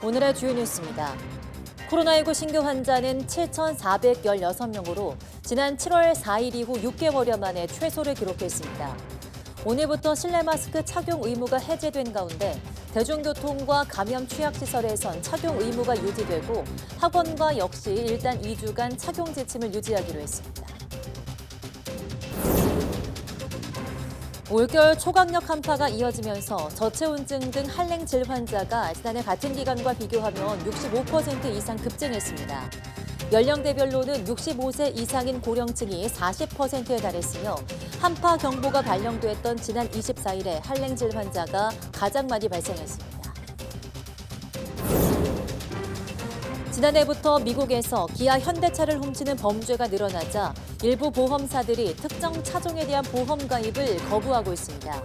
오늘의 주요 뉴스입니다. 코로나19 신규 환자는 7,416명으로 지난 7월 4일 이후 6개월여 만에 최소를 기록했습니다. 오늘부터 실내 마스크 착용 의무가 해제된 가운데 대중교통과 감염 취약시설에선 착용 의무가 유지되고 학원과 역시 일단 2주간 착용 지침을 유지하기로 했습니다. 올겨울 초강력 한파가 이어지면서 저체온증 등 한랭질 환자가 지난해 같은 기간과 비교하면 65% 이상 급증했습니다. 연령대별로는 65세 이상인 고령층이 40%에 달했으며 한파 경보가 발령됐던 지난 24일에 한랭질 환자가 가장 많이 발생했습니다. 지난해부터 미국에서 기아 현대차를 훔치는 범죄가 늘어나자 일부 보험사들이 특정 차종에 대한 보험 가입을 거부하고 있습니다.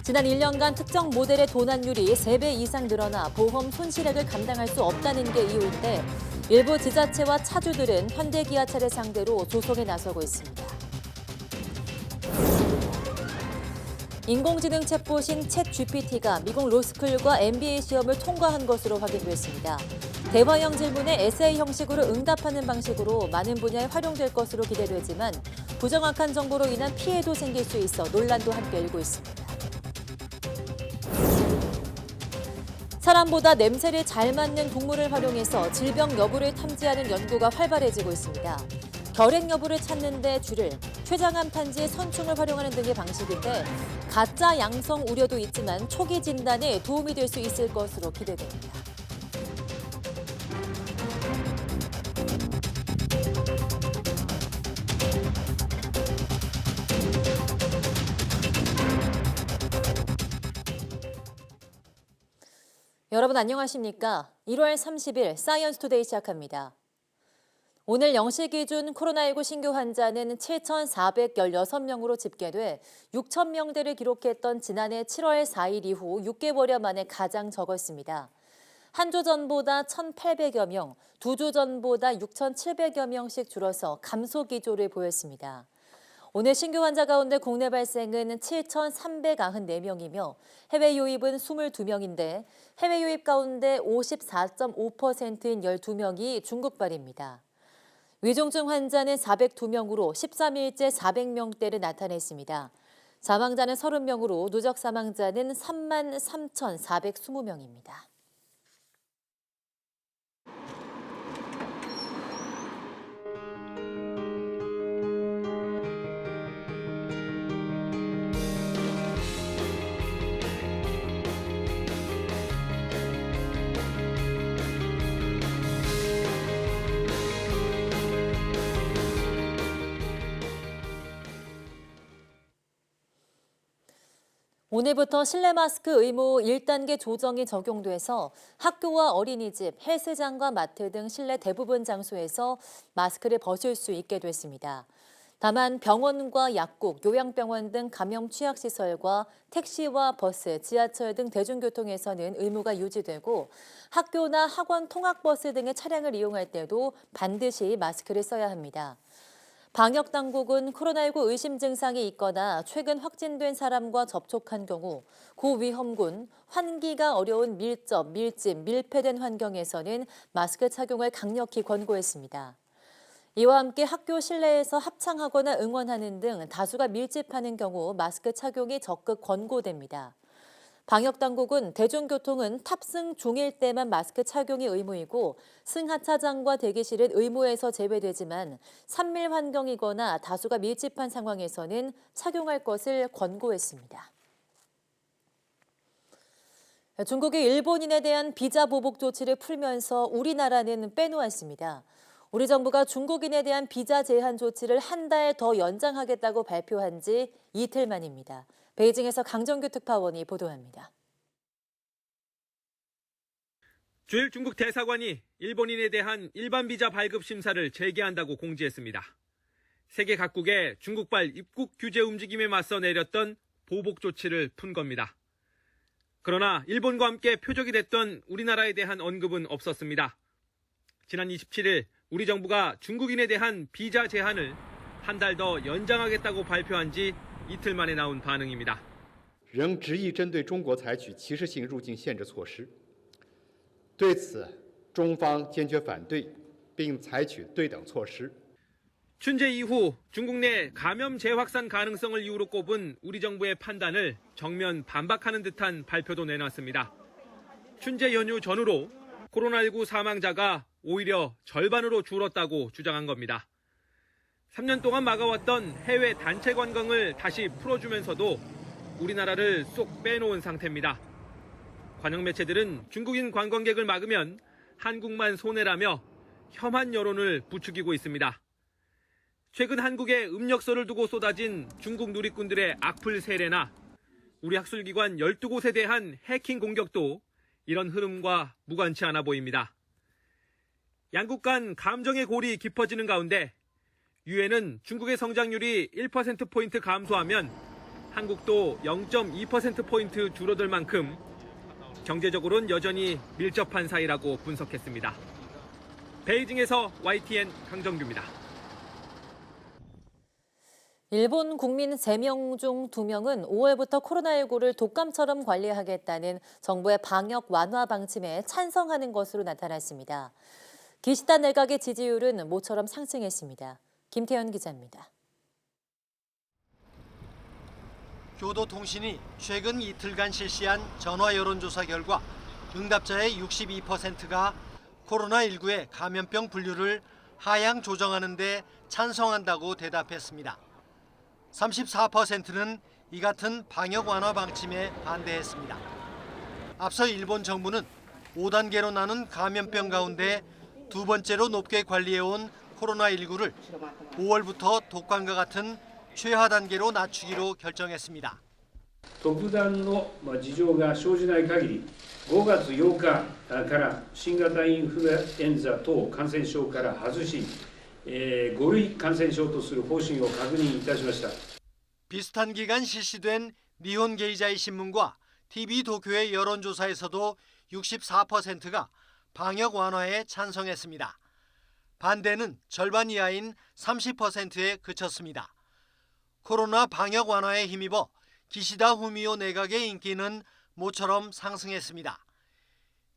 지난 1년간 특정 모델의 도난율이 3배 이상 늘어나 보험 손실액을 감당할 수 없다는 게 이유인데 일부 지자체와 차주들은 현대기아차를 상대로 소송에 나서고 있습니다. 인공지능 챗봇인 챗GPT가 미국 로스쿨과 MBA 시험을 통과한 것으로 확인됐습니다. 대화형 질문에 에세이 형식으로 응답하는 방식으로 많은 분야에 활용될 것으로 기대되지만 부정확한 정보로 인한 피해도 생길 수 있어 논란도 함께 일고 있습니다. 사람보다 냄새를 잘 맡는 동물을 활용해서 질병 여부를 탐지하는 연구가 활발해지고 있습니다. 결핵 여부를 찾는 데 쥐를, 췌장암 탐지에 선충을 활용하는 등의 방식인데 가짜 양성 우려도 있지만 초기 진단에 도움이 될 수 있을 것으로 기대됩니다. 여러분 안녕하십니까? 1월 30일 사이언스 투데이 시작합니다. 오늘 0시 기준 코로나19 신규 환자는 7,416명으로 집계돼 6,000명대를 기록했던 지난해 7월 4일 이후 6개월여 만에 가장 적었습니다. 한 주 전보다 1,800여 명, 두 주 전보다 6,700여 명씩 줄어서 감소 기조를 보였습니다. 오늘 신규 환자 가운데 국내 발생은 7,394명이며 해외 유입은 22명인데 해외 유입 가운데 54.5%인 12명이 중국발입니다. 위중증 환자는 402명으로 13일째 400명대를 나타냈습니다. 사망자는 30명으로 누적 사망자는 33,420명입니다. 오늘부터 실내 마스크 의무 1단계 조정이 적용돼서 학교와 어린이집, 헬스장과 마트 등 실내 대부분 장소에서 마스크를 벗을 수 있게 됐습니다. 다만 병원과 약국, 요양병원 등 감염 취약시설과 택시와 버스, 지하철 등 대중교통에서는 의무가 유지되고 학교나 학원 통학버스 등의 차량을 이용할 때도 반드시 마스크를 써야 합니다. 방역당국은 코로나19 의심 증상이 있거나 최근 확진된 사람과 접촉한 경우 고위험군, 환기가 어려운 밀접, 밀집, 밀폐된 환경에서는 마스크 착용을 강력히 권고했습니다. 이와 함께 학교 실내에서 합창하거나 응원하는 등 다수가 밀집하는 경우 마스크 착용이 적극 권고됩니다. 방역당국은 대중교통은 탑승 중일 때만 마스크 착용이 의무이고 승하차장과 대기실은 의무에서 제외되지만 산밀 환경이거나 다수가 밀집한 상황에서는 착용할 것을 권고했습니다. 중국이 일본인에 대한 비자 보복 조치를 풀면서 우리나라는 빼놓았습니다. 우리 정부가 중국인에 대한 비자 제한 조치를 한 달 더 연장하겠다고 발표한 지 이틀 만입니다. 베이징에서 강정규 특파원이 보도합니다. 주일 중국 대사관이 일본인에 대한 일반 비자 발급 심사를 재개한다고 공지했습니다. 세계 각국의 중국발 입국 규제 움직임에 맞서 내렸던 보복 조치를 푼 겁니다. 그러나 일본과 함께 표적이 됐던 우리나라에 대한 언급은 없었습니다. 지난 27일 우리 정부가 중국인에 대한 비자 제한을 한 달 더 연장하겠다고 발표한 지 이틀 만에 나온 반응입니다.仍执意针对中国采取歧视性入境限制措施，对此，中方坚决反对，并采取对等措施。 춘제 이후 중국 내 감염 재확산 가능성을 이유로 꼽은 우리 정부의 판단을 정면 반박하는 듯한 발표도 내놨습니다. 춘제 연휴 전후로 코로나19 사망자가 오히려 절반으로 줄었다고 주장한 겁니다. 3년 동안 막아왔던 해외 단체 관광을 다시 풀어주면서도 우리나라를 쏙 빼놓은 상태입니다. 관영 매체들은 중국인 관광객을 막으면 한국만 손해라며 혐한 여론을 부추기고 있습니다. 최근 한국에 음력서를 두고 쏟아진 중국 누리꾼들의 악플 세례나 우리 학술기관 12곳에 대한 해킹 공격도 이런 흐름과 무관치 않아 보입니다. 양국 간 감정의 골이 깊어지는 가운데 유엔은 중국의 성장률이 1%포인트 감소하면 한국도 0.2%포인트 줄어들 만큼 경제적으로는 여전히 밀접한 사이라고 분석했습니다. 베이징에서 YTN 강정규입니다. 일본 국민 3명 중 2명은 5월부터 코로나19를 독감처럼 관리하겠다는 정부의 방역 완화 방침에 찬성하는 것으로 나타났습니다. 기시다 내각의 지지율은 모처럼 상승했습니다. 김태현 기자입니다. 교도통신이 최근 이틀간 실시한 전화 여론조사 결과 응답자의 62%가 코로나19의 감염병 분류를 하향 조정하는 데 찬성한다고 대답했습니다. 34%는 이 같은 방역 완화 방침에 반대했습니다. 앞서 일본 정부는 5단계로 나눈 감염병 가운데 두 번째로 높게 관리해온 코로나19를 5월부터 독감과 같은 최하 단계로 낮추기로 결정했습니다. 特段の事情が生じない限り、5月8日から新型インフルエンザ等感染症から外し、5類感染症とする方針を確認いたしました。 비슷한 기간 실시된 니혼 게이자이 신문과 TV 도쿄의 여론조사에서도 64%가 방역 완화에 찬성했습니다. 반대는 절반 이하인 30%에 그쳤습니다. 코로나 방역 완화에 힘입어 기시다 후미오 내각의 인기는 모처럼 상승했습니다.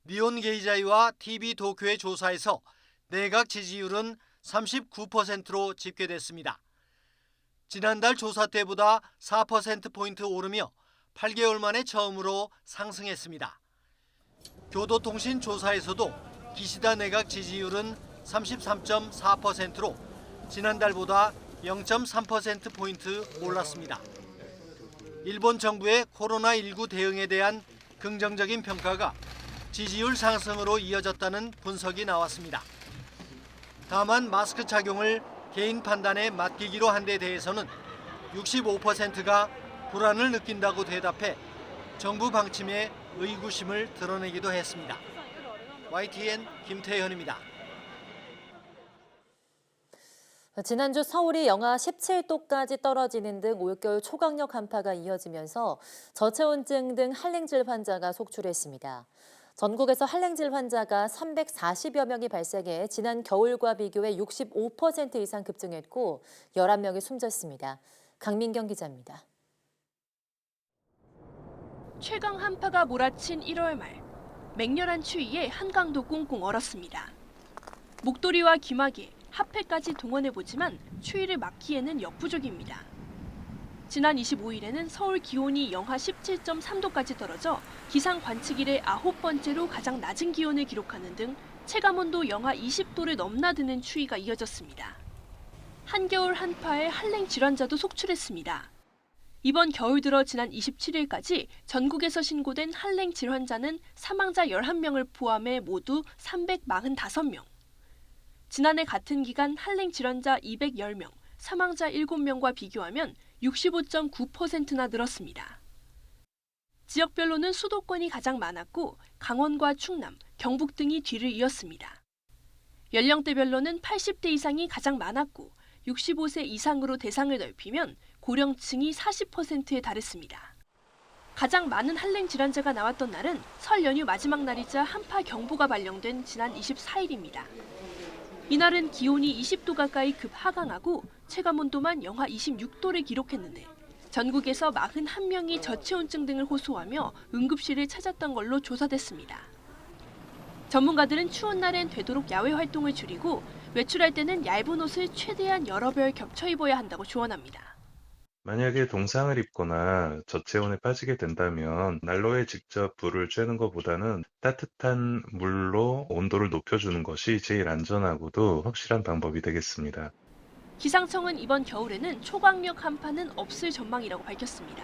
니혼 게이자이와 TV 도쿄의 조사에서 내각 지지율은 39%로 집계됐습니다. 지난달 조사 때보다 4%포인트 오르며 8개월 만에 처음으로 상승했습니다. 교도통신 조사에서도 기시다 내각 지지율은 33.4%로 지난달보다 0.3%포인트 올랐습니다. 일본 정부의 코로나19 대응에 대한 긍정적인 평가가 지지율 상승으로 이어졌다는 분석이 나왔습니다. 다만 마스크 착용을 개인 판단에 맡기기로 한 데 대해서는 65%가 불안을 느낀다고 대답해 정부 방침에 의구심을 드러내기도 했습니다. YTN 김태현입니다. 지난주 서울이 영하 17도까지 떨어지는 등 올겨울 초강력 한파가 이어지면서 저체온증 등 한랭질 환자가 속출했습니다. 전국에서 한랭질 환자가 340여 명이 발생해 지난 겨울과 비교해 65% 이상 급증했고 11명이 숨졌습니다. 강민경 기자입니다. 최강 한파가 몰아친 1월 말, 맹렬한 추위에 한강도 꽁꽁 얼었습니다. 목도리와 귀마개, 핫팩까지 동원해보지만 추위를 막기에는 역부족입니다. 지난 25일에는 서울 기온이 영하 17.3도까지 떨어져 기상 관측 이래 9번째로 가장 낮은 기온을 기록하는 등 체감온도 영하 20도를 넘나드는 추위가 이어졌습니다. 한겨울 한파에 한랭 질환자도 속출했습니다. 이번 겨울 들어 지난 27일까지 전국에서 신고된 한랭 질환자는 사망자 11명을 포함해 모두 345명. 지난해 같은 기간 한랭 질환자 210명, 사망자 7명과 비교하면 65.9%나 늘었습니다. 지역별로는 수도권이 가장 많았고 강원과 충남, 경북 등이 뒤를 이었습니다. 연령대별로는 80대 이상이 가장 많았고 65세 이상으로 대상을 넓히면 고령층이 40%에 달했습니다. 가장 많은 한랭 질환자가 나왔던 날은 설 연휴 마지막 날이자 한파 경보가 발령된 지난 24일입니다. 이날은 기온이 20도 가까이 급하강하고 체감온도만 영하 26도를 기록했는데 전국에서 41명이 저체온증 등을 호소하며 응급실을 찾았던 걸로 조사됐습니다. 전문가들은 추운 날엔 되도록 야외 활동을 줄이고 외출할 때는 얇은 옷을 최대한 여러 벌 겹쳐 입어야 한다고 조언합니다. 만약에 동상을 입거나 저체온에 빠지게 된다면 난로에 직접 불을 쬐는 것보다는 따뜻한 물로 온도를 높여주는 것이 제일 안전하고도 확실한 방법이 되겠습니다. 기상청은 이번 겨울에는 초강력 한파는 없을 전망이라고 밝혔습니다.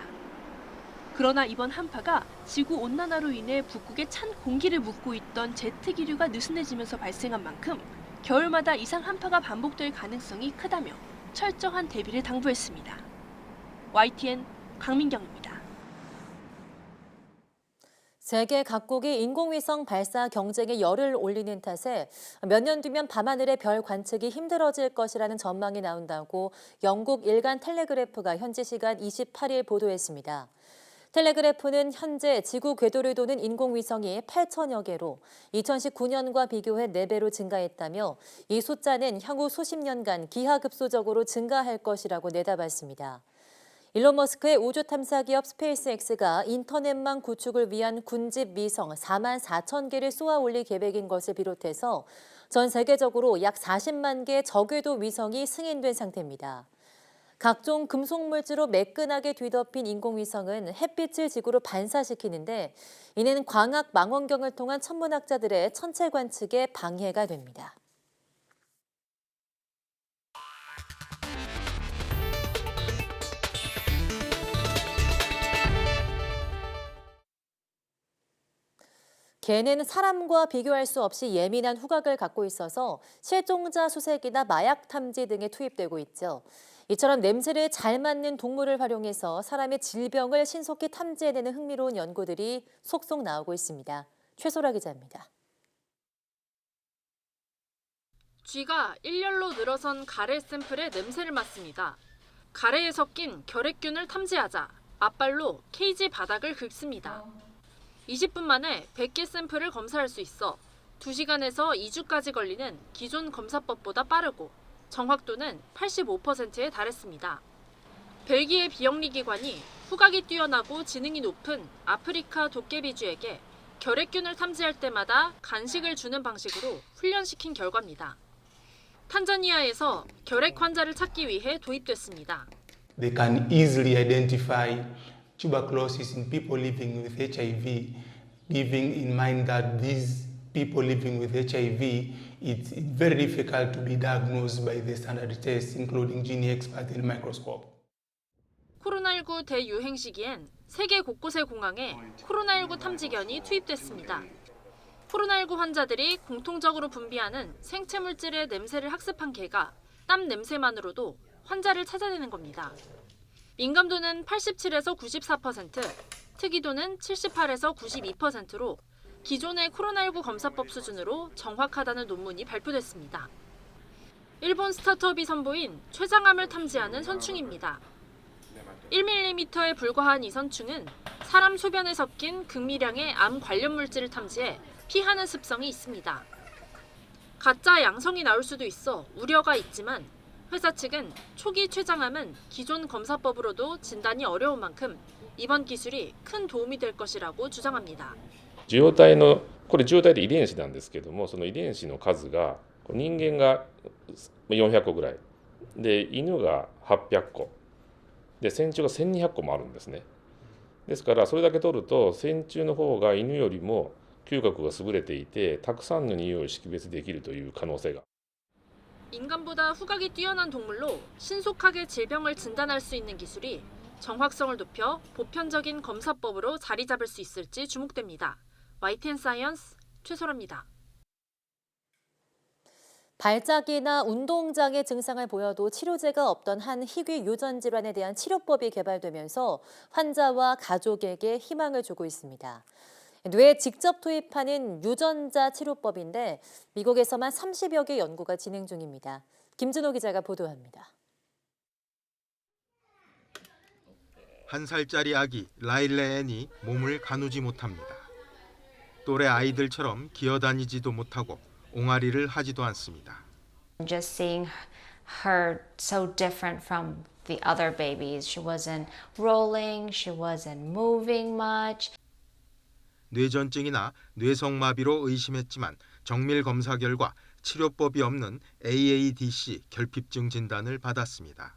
그러나 이번 한파가 지구 온난화로 인해 북극에 찬 공기를 묻고 있던 제트 기류가 느슨해지면서 발생한 만큼 겨울마다 이상 한파가 반복될 가능성이 크다며 철저한 대비를 당부했습니다. YTN 강민경입니다. 세계 각국이 인공위성 발사 경쟁에 열을 올리는 탓에 몇 년 뒤면 밤하늘의 별 관측이 힘들어질 것이라는 전망이 나온다고 영국 일간 텔레그래프가 현지 시간 28일 보도했습니다. 텔레그래프는 현재 지구 궤도를 도는 인공위성이 8천여 개로 2019년과 비교해 4배로 증가했다며 이 숫자는 향후 수십 년간 기하급수적으로 증가할 것이라고 내다봤습니다. 일론 머스크의 우주 탐사 기업 스페이스X가 인터넷망 구축을 위한 군집 위성 4만 4천 개를 쏘아 올릴 계획인 것을 비롯해서 전 세계적으로 약 40만 개의 저궤도 위성이 승인된 상태입니다. 각종 금속 물질로 매끈하게 뒤덮인 인공위성은 햇빛을 지구로 반사시키는데 이는 광학 망원경을 통한 천문학자들의 천체 관측에 방해가 됩니다. 개는 사람과 비교할 수 없이 예민한 후각을 갖고 있어서 실종자 수색이나 마약 탐지 등에 투입되고 있죠. 이처럼 냄새를 잘 맡는 동물을 활용해서 사람의 질병을 신속히 탐지해내는 흥미로운 연구들이 속속 나오고 있습니다. 최소라 기자입니다. 쥐가 일렬로 늘어선 가래 샘플의 냄새를 맡습니다. 가래에 섞인 결핵균을 탐지하자 앞발로 케이지 바닥을 긁습니다. 20분 만에 100개 샘플을 검사할 수 있어 2시간에서 2주까지 걸리는 기존 검사법보다 빠르고 정확도는 85%에 달했습니다. 벨기에 비영리기관이 후각이 뛰어나고 지능이 높은 아프리카 도깨비쥐에게 결핵균을 탐지할 때마다 간식을 주는 방식으로 훈련시킨 결과입니다. 탄자니아에서 결핵 환자를 찾기 위해 도입됐습니다. They can easily identify tuberculosis in people living with HIV, giving in mind that these people living with HIV, it's very difficult to be diagnosed by the standard tests, including GeneXpert and microscope. 코로나19 대유행 시기엔 세계 곳곳의 공항에 코로나19 탐지견이 투입됐습니다. 코로나19 환자들이 공통적으로 분비하는 생체 물질의 냄새를 학습한 개가 땀 냄새만으로도 환자를 찾아내는 겁니다. 민감도는 87에서 94%, 특이도는 78에서 92%로 기존의 코로나19 검사법 수준으로 정확하다는 논문이 발표됐습니다. 일본 스타트업이 선보인 췌장암을 탐지하는 선충입니다. 1mm에 불과한 이 선충은 사람 소변에 섞인 극미량의 암 관련 물질을 탐지해 피하는 습성이 있습니다. 가짜 양성이 나올 수도 있어 우려가 있지만 회사 측은 초기 췌장암은 기존 검사법으로도 진단이 어려운 만큼 이번 기술이 큰 도움이 될 것이라고 주장합니다. 受容体のこれ受容体って遺伝子なんですけども、その遺伝子の数が人間が400個ぐらいで犬が800個で線虫が1200個もあるんですね。ですからそれだけ取ると線虫の方が犬よりも嗅覚が優れていてたくさんの匂いを識別できるという可能性が。 인간보다 후각이 뛰어난 동물로 신속하게 질병을 진단할 수 있는 기술이 정확성을 높여 보편적인 검사법으로 자리 잡을 수 있을지 주목됩니다. YTN 사이언스 최소라입니다. 발작이나 운동장애 증상을 보여도 치료제가 없던 한 희귀 유전 질환에 대한 치료법이 개발되면서 환자와 가족에게 희망을 주고 있습니다. 뇌에 직접 투입하는 유전자 치료법인데 미국에서만 30여 개 연구가 진행 중입니다. 김준호 기자가 보도합니다. 1살짜리 아기 라일레 앤이 몸을 가누지 못합니다. 또래 아이들처럼 기어다니지도 못하고 옹알이를 하지도 않습니다. Just seeing her so different from the other babies. She wasn't rolling, she wasn't moving much. 뇌전증이나 뇌성마비로 의심했지만 정밀 검사 결과 치료법이 없는 AADC 결핍증 진단을 받았습니다.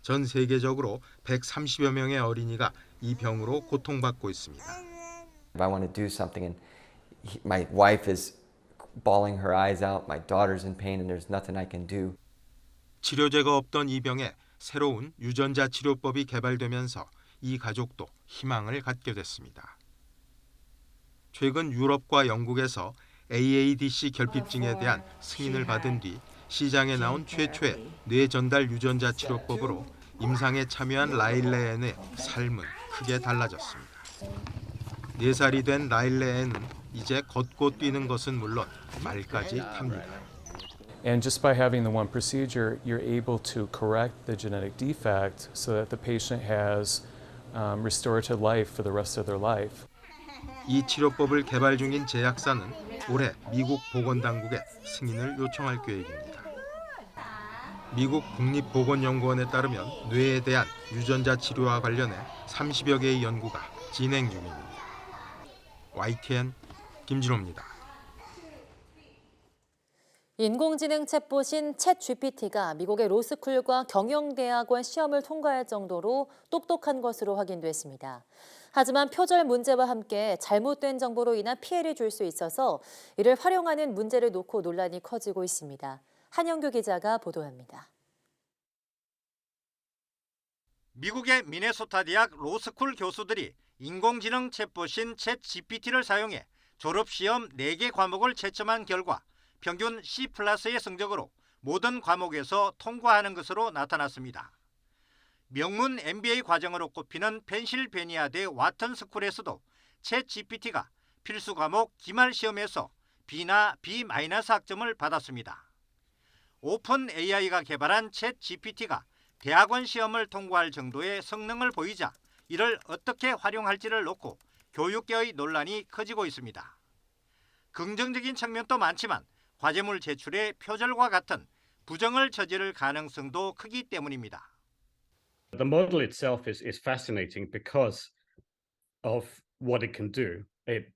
전 세계적으로 130여 명의 어린이가 이 병으로 고통받고 있습니다. If I want to do something and my wife is bawling her eyes out, my daughter's in pain and there's nothing I can do. 치료제가 없던 이 병에 새로운 유전자 치료법이 개발되면서 이 가족도 희망을 갖게 됐습니다. 최근 유럽과 영국에서 AADC 결핍증에 대한 승인을 받은 뒤 시장에 나온 최초의 뇌전달 유전자 치료법으로 임상에 참여한 라일레 앤의 삶은 크게 달라졌습니다. 4살이 된 라일레 앤은 이제 걷고 뛰는 것은 물론 말까지 탑니다. And just by having the one procedure, you're able to correct the genetic defect so that the patient has restorative life for the rest of their life. 이 치료법을 개발 중인 제약사는 올해 미국 보건당국에 승인을 요청할 계획입니다. 미국 국립보건연구원에 따르면 뇌에 대한 유전자 치료와 관련해 30여 개의 연구가 진행 중입니다. YTN 김진호입니다. 인공지능 챗봇인 챗GPT가 미국의 로스쿨과 경영대학원 시험을 통과할 정도로 똑똑한 것으로 확인됐습니다. 하지만 표절 문제와 함께 잘못된 정보로 인한 피해를 줄 수 있어서 이를 활용하는 문제를 놓고 논란이 커지고 있습니다. 한영규 기자가 보도합니다. 미국의 미네소타 대학 로스쿨 교수들이 인공지능 챗봇인 챗GPT를 사용해 졸업시험 4개 과목을 채점한 결과 평균 C+의 성적으로 모든 과목에서 통과하는 것으로 나타났습니다. 명문 MBA 과정으로 꼽히는 펜실베니아대 와튼 스쿨에서도 챗GPT가 필수 과목 기말 시험에서 B나 B- 학점을 받았습니다. 오픈 AI가 개발한 챗GPT가 대학원 시험을 통과할 정도의 성능을 보이자 이를 어떻게 활용할지를 놓고 교육계의 논란이 커지고 있습니다. 긍정적인 측면도 많지만 과제물 제출의 표절과 같은 부정을 저지를 가능성도 크기 때문입니다. The model itself is fascinating because of what it can do. It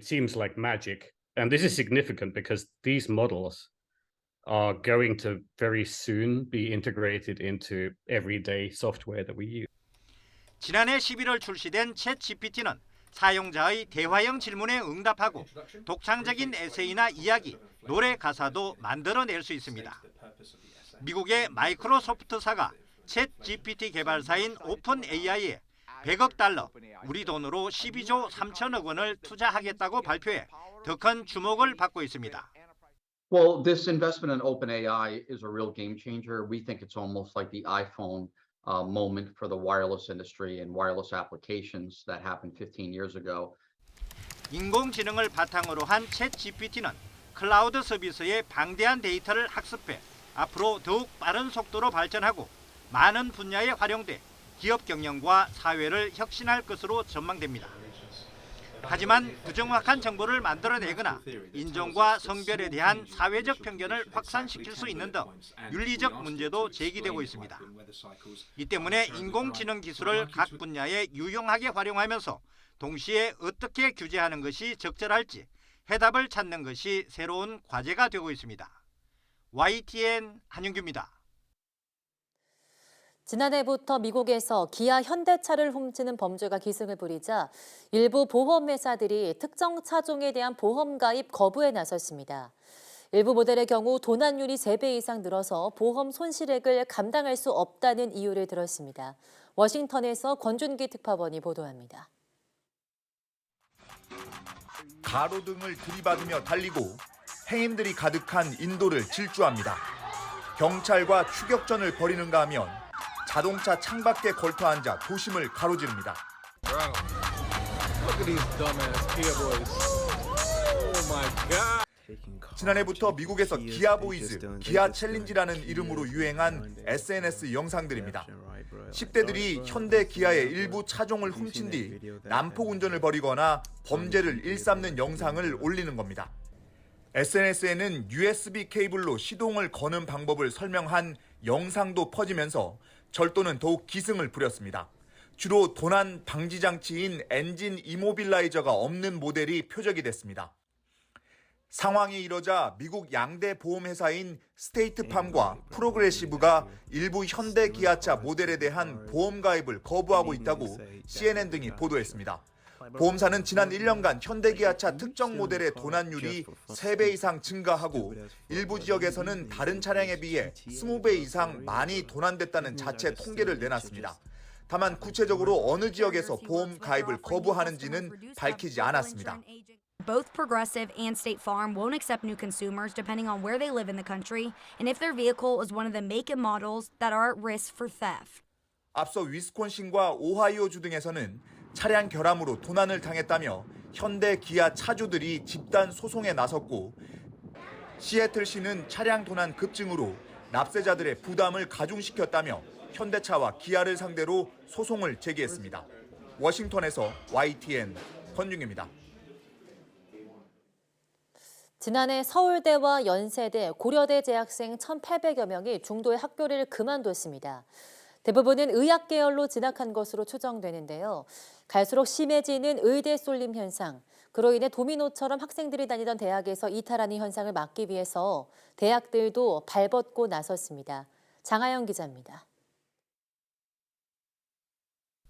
seems like magic. And this is significant because these models are going to very soon be integrated into everyday software that we use. 지난해 11월 출시된 챗GPT는 사용자의 대화형 질문에 응답하고 독창적인 에세이나 이야기, 노래 가사도 만들어낼 수 있습니다. 미국의 마이크로소프트사가 챗GPT 개발사인 오픈 AI에 100억 달러, 우리 돈으로 12조 3천억 원을 투자하겠다고 발표해 더 큰 주목을 받고 있습니다. Well, this investment in OpenAI is a real game changer. We think it's almost like the iPhone moment for the wireless industry and wireless applications that happened 15 years ago. 인공지능을 바탕으로 한 챗GPT는 클라우드 서비스의 방대한 데이터를 학습해 앞으로 더욱 빠른 속도로 발전하고 많은 분야에 활용돼 기업 경영과 사회를 혁신할 것으로 전망됩니다. 하지만 부정확한 정보를 만들어내거나 인종과 성별에 대한 사회적 편견을 확산시킬 수 있는 등 윤리적 문제도 제기되고 있습니다. 이 때문에 인공지능 기술을 각 분야에 유용하게 활용하면서 동시에 어떻게 규제하는 것이 적절할지 해답을 찾는 것이 새로운 과제가 되고 있습니다. YTN 한윤규입니다. 지난해부터 미국에서 기아 현대차를 훔치는 범죄가 기승을 부리자 일부 보험회사들이 특정 차종에 대한 보험 가입 거부에 나섰습니다. 일부 모델의 경우 도난율이 3배 이상 늘어서 보험 손실액을 감당할 수 없다는 이유를 들었습니다. 워싱턴에서 권준기 특파원이 보도합니다. 가로등을 들이받으며 달리고 행인들이 가득한 인도를 질주합니다. 경찰과 추격전을 벌이는가 하면 자동차 창밖에 걸터 앉아 도심을 가로지릅니다. 지난해부터 미국에서 기아 보이즈, 기아 챌린지라는 이름으로 유행한 SNS 영상들입니다. 10대들이 현대 기아의 일부 차종을 훔친 뒤 난폭 운전을 벌이거나 범죄를 일삼는 영상을 올리는 겁니다. SNS에는 USB 케이블로 시동을 거는 방법을 설명한 영상도 퍼지면서 절도는 더욱 기승을 부렸습니다. 주로 도난 방지 장치인 엔진 이모빌라이저가 없는 모델이 표적이 됐습니다. 상황이 이러자 미국 양대 보험회사인 스테이트팜과 프로그레시브가 일부 현대 기아차 모델에 대한 보험 가입을 거부하고 있다고 CNN 등이 보도했습니다. 보험사는 지난 1년간 현대기아차 특정 모델의 도난율이 3배 이상 증가하고 일부 지역에서는 다른 차량에 비해 20배 이상 많이 도난됐다는 자체 통계를 내놨습니다. 다만 구체적으로 어느 지역에서 보험 가입을 거부하는지는 밝히지 않았습니다. Both Progressive and State Farm won't accept new consumers depending on where they live in the country and if their vehicle is one of the make and models that are at risk for theft. 앞서 위스콘신과 오하이오주 등에서는 차량 결함으로 도난을 당했다며 현대 기아 차주들이 집단 소송에 나섰고 시애틀시는 차량 도난 급증으로 납세자들의 부담을 가중시켰다며 현대차와 기아를 상대로 소송을 제기했습니다. 워싱턴에서 YTN 권중입니다. 지난해 서울대와 연세대, 고려대 재학생 1,800여 명이 중도에 학교를 그만뒀습니다. 대부분은 의학 계열로 진학한 것으로 추정되는데요. 갈수록 심해지는 의대 쏠림 현상, 그로 인해 도미노처럼 학생들이 다니던 대학에서 이탈하는 현상을 막기 위해서 대학들도 발벗고 나섰습니다. 장하영 기자입니다.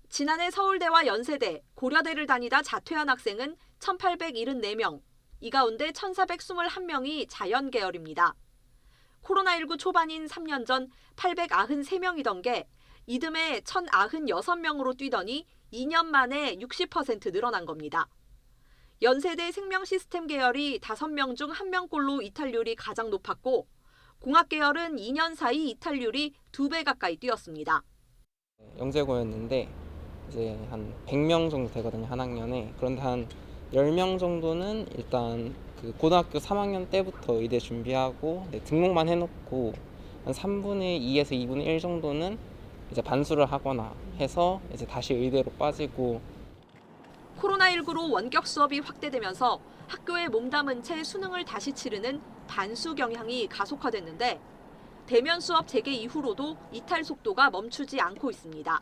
지난해 서울대와 연세대, 고려대를 다니다 자퇴한 학생은 1,874명, 이 가운데 1,421명이 자연 계열입니다. 코로나19 초반인 3년 전 893명이던 게 이듬해 1,096명으로 뛰더니 2년 만에 60% 늘어난 겁니다. 연세대 생명시스템 계열이 5명 중 1명꼴로 이탈률이 가장 높았고 공학 계열은 2년 사이 이탈률이 2배 가까이 뛰었습니다. 영재고였는데 이제 한 100명 정도 되거든요, 한 학년에. 그런데 한 10명 정도는 일단 그 고등학교 3학년 때부터 의대 준비하고 등록만 해놓고 한 3분의 2에서 2분의 1 정도는 이제 반수를 하거나 해서 이제 다시 의대로 빠지고. 코로나19로 원격 수업이 확대되면서 학교에 몸담은 채 수능을 다시 치르는 반수 경향이 가속화됐는데 대면 수업 재개 이후로도 이탈 속도가 멈추지 않고 있습니다.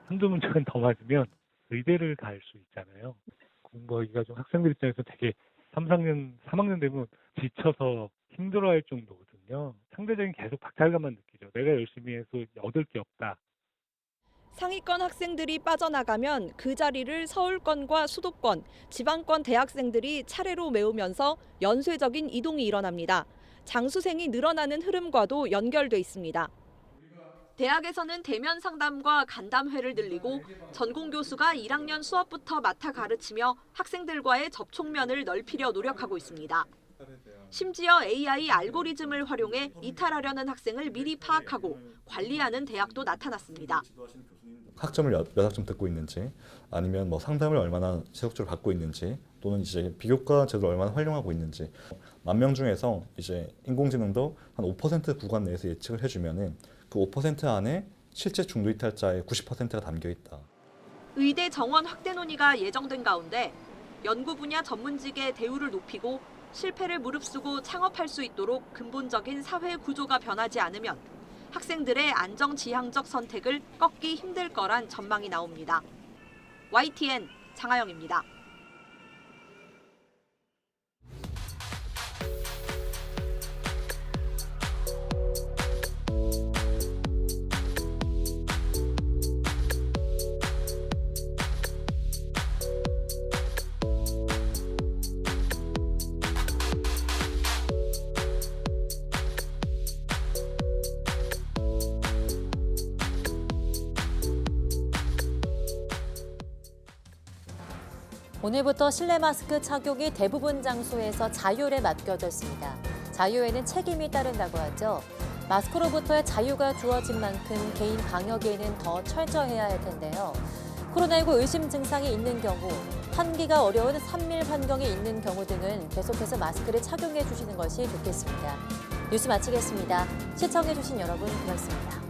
한두 문제는 더 맞으면 의대를 갈 수 있잖아요. 공부하기가 좀 학생들 입장에서 되게 3학년 되면 지쳐서 힘들어할 정도거든요. 상대적인 계속 박탈감만 느끼죠. 내가 열심히 해서 얻을 게 없다. 상위권 학생들이 빠져나가면 그 자리를 서울권과 수도권, 지방권 대학생들이 차례로 메우면서 연쇄적인 이동이 일어납니다. 장수생이 늘어나는 흐름과도 연결돼 있습니다. 대학에서는 대면 상담과 간담회를 늘리고 전공 교수가 1학년 수업부터 맡아 가르치며 학생들과의 접촉면을 넓히려 노력하고 있습니다. 심지어 AI 알고리즘을 활용해 이탈하려는 학생을 미리 파악하고 관리하는 대학도 나타났습니다. 학점을 몇 학점 듣고 있는지, 아니면 뭐 상담을 얼마나 지속적으로 받고 있는지, 또는 이제 비교과 제도를 얼마나 활용하고 있는지, 10,000명 중에서 이제 인공지능도 한 5% 구간 내에서 예측을 해주면은 그 5% 안에 실제 중도 이탈자의 90%가 담겨 있다. 의대 정원 확대 논의가 예정된 가운데 연구 분야 전문직의 대우를 높이고 실패를 무릅쓰고 창업할 수 있도록 근본적인 사회 구조가 변하지 않으면 학생들의 안정지향적 선택을 꺾기 힘들 거란 전망이 나옵니다. YTN 장하영입니다. 오늘부터 실내 마스크 착용이 대부분 장소에서 자율에 맡겨졌습니다. 자유에는 책임이 따른다고 하죠. 마스크로부터의 자유가 주어진 만큼 개인 방역에는 더 철저해야 할 텐데요. 코로나19 의심 증상이 있는 경우, 환기가 어려운 산밀 환경에 있는 경우 등은 계속해서 마스크를 착용해 주시는 것이 좋겠습니다. 뉴스 마치겠습니다. 시청해 주신 여러분 고맙습니다.